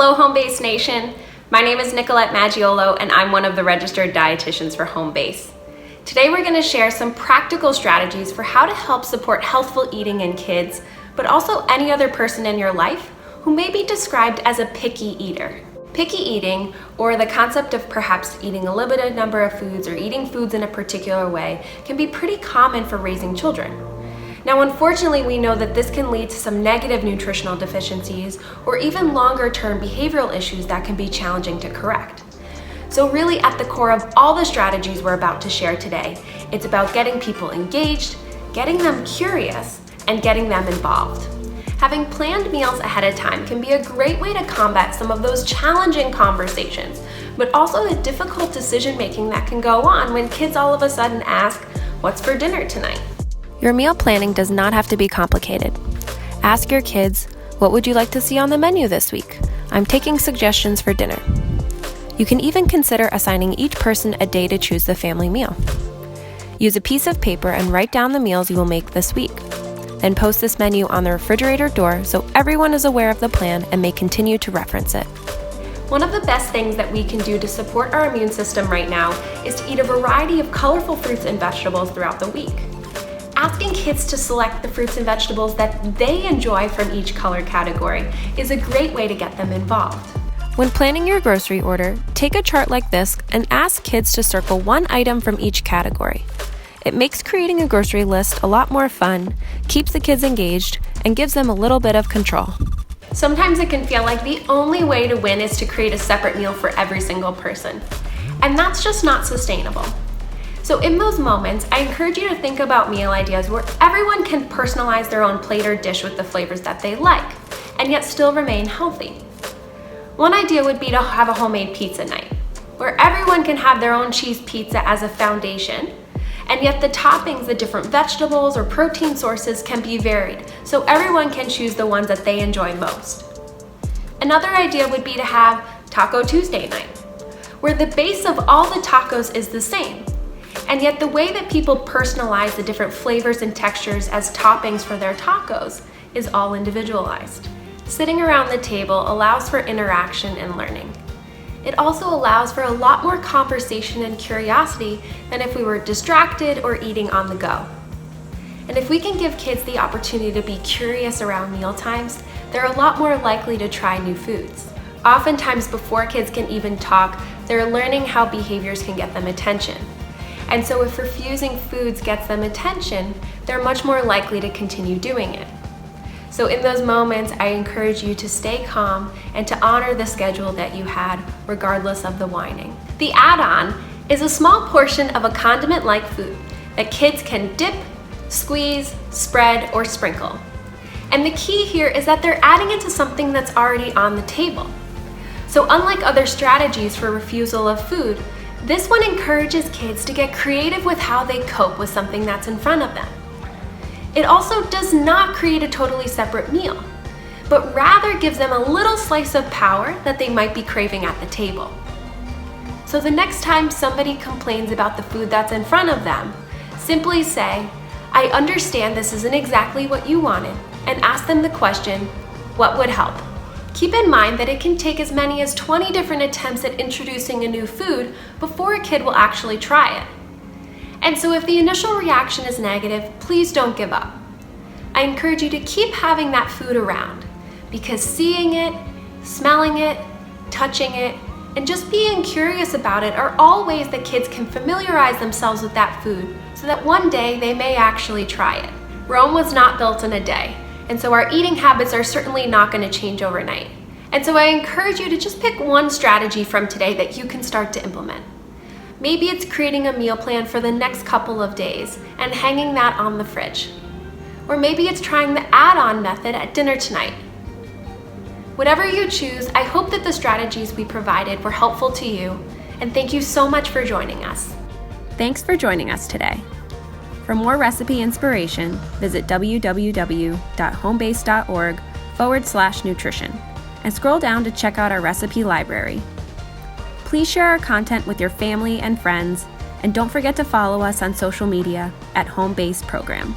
Hello, Homebase Nation. My name is Nicolette Maggiolo, and I'm one of the registered dietitians for Homebase. Today, we're going to share some practical strategies for how to help support healthful eating in kids, but also any other person in your life who may be described as a picky eater. Picky eating, or the concept of perhaps eating a limited number of foods or eating foods in a particular way, can be pretty common for raising children. Now, unfortunately, we know that this can lead to some negative nutritional deficiencies or even longer-term behavioral issues that can be challenging to correct. So really, at the core of all the strategies we're about to share today, it's about getting people engaged, getting them curious, and getting them involved. Having planned meals ahead of time can be a great way to combat some of those challenging conversations, but also the difficult decision-making that can go on when kids all of a sudden ask, "What's for dinner tonight?" Your meal planning does not have to be complicated. Ask your kids, "What would you like to see on the menu this week? I'm taking suggestions for dinner." You can even consider assigning each person a day to choose the family meal. Use a piece of paper and write down the meals you will make this week. Then post this menu on the refrigerator door so everyone is aware of the plan and may continue to reference it. One of the best things that we can do to support our immune system right now is to eat a variety of colorful fruits and vegetables throughout the week. Asking kids to select the fruits and vegetables that they enjoy from each color category is a great way to get them involved. When planning your grocery order, take a chart like this and ask kids to circle one item from each category. It makes creating a grocery list a lot more fun, keeps the kids engaged, and gives them a little bit of control. Sometimes it can feel like the only way to win is to create a separate meal for every single person, and that's just not sustainable. So in those moments, I encourage you to think about meal ideas where everyone can personalize their own plate or dish with the flavors that they like, and yet still remain healthy. One idea would be to have a homemade pizza night, where everyone can have their own cheese pizza as a foundation, and yet the toppings, the different vegetables or protein sources can be varied, so everyone can choose the ones that they enjoy most. Another idea would be to have Taco Tuesday night, where the base of all the tacos is the same, and yet the way that people personalize the different flavors and textures as toppings for their tacos is all individualized. Sitting around the table allows for interaction and learning. It also allows for a lot more conversation and curiosity than if we were distracted or eating on the go. And if we can give kids the opportunity to be curious around meal times, they're a lot more likely to try new foods. Oftentimes, before kids can even talk, they're learning how behaviors can get them attention. And so if refusing foods gets them attention, they're much more likely to continue doing it. So in those moments, I encourage you to stay calm and to honor the schedule that you had, regardless of the whining. The add-on is a small portion of a condiment-like food that kids can dip, squeeze, spread, or sprinkle. And the key here is that they're adding it to something that's already on the table. So unlike other strategies for refusal of food, this one encourages kids to get creative with how they cope with something that's in front of them. It also does not create a totally separate meal, but rather gives them a little slice of power that they might be craving at the table. So the next time somebody complains about the food that's in front of them, simply say, "I understand this isn't exactly what you wanted," and ask them the question, "What would help?" Keep in mind that it can take as many as 20 different attempts at introducing a new food before a kid will actually try it. And so if the initial reaction is negative, please don't give up. I encourage you to keep having that food around, because seeing it, smelling it, touching it, and just being curious about it are all ways that kids can familiarize themselves with that food so that one day they may actually try it. Rome was not built in a day, and so our eating habits are certainly not going to change overnight. And so I encourage you to just pick one strategy from today that you can start to implement. Maybe it's creating a meal plan for the next couple of days and hanging that on the fridge. Or maybe it's trying the add-on method at dinner tonight. Whatever you choose, I hope that the strategies we provided were helpful to you, and thank you so much for joining us. Thanks for joining us today. For more recipe inspiration, visit www.homebase.org/nutrition and scroll down to check out our recipe library. Please share our content with your family and friends, and don't forget to follow us on social media at Homebase Program.